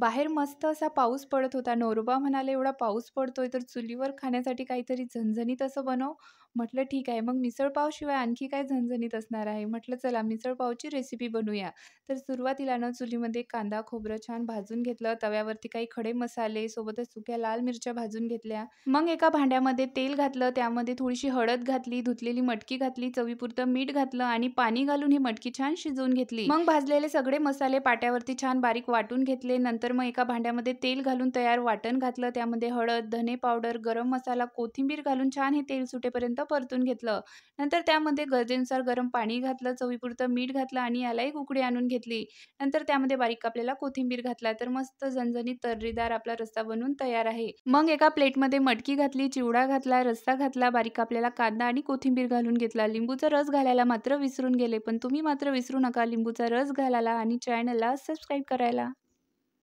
बाहेर मस्त असा पाऊस पडत होता. नवरोबा म्हणाले, "एवढा पाऊस पडतोय, तर चुलीवर खाण्यासाठी काहीतरी झणझणीत असं बनव." म्हटलं, "ठीक आहे." मग मिसळपावशिवाय आणखी काय झणझणीत असणार आहे? म्हटलं, "चला मिसळपावची रेसिपी बनवूया." तर सुरुवातीला ना चुलीमध्ये कांदा, खोबरं छान भाजून घेतलं. तव्यावरती काही खडे मसाले, सोबतच सुक्या लाल मिरच्या भाजून घेतल्या. मग एका भांड्यामध्ये तेल घातलं, त्यामध्ये थोडीशी हळद घातली, धुतलेली मटकी घातली, चवीपुरतं मीठ घातलं आणि पाणी घालून ही मटकी छान शिजवून घेतली. मग भाजलेले सगळे मसाले पाट्यावरती छान बारीक वाटून घेतले. नंतर मग एका भांड्यामध्ये तेल घालून तयार वाटण घातलं. त्यामध्ये हळद, धने पावडर, गरम मसाला, कोथिंबीर घालून छान हे तेल सुटेपर्यंत परतून घेतलं. नंतर त्यामध्ये गरजेनुसार गरम पाणी घातलं, चवीपुरतं मीठ घातलं आणि याला एक उकळी आणून घेतली. नंतर त्यामध्ये बारीक कापलेला कोथिंबीर घातला. तर मस्त झणझणीत तर्रीदार आपला रस्सा बनवून तयार आहे. मग एका प्लेटमध्ये मटकी घातली, चिवडा घातला, रस्सा घातला, बारीक कापलेला कांदा आणि कोथिंबीर घालून घेतला. लिंबूचा रस घालायला मात्र विसरून गेले, पण तुम्ही मात्र विसरू नका लिंबूचा रस घालायला आणि चॅनलला सबस्क्राईब करायला.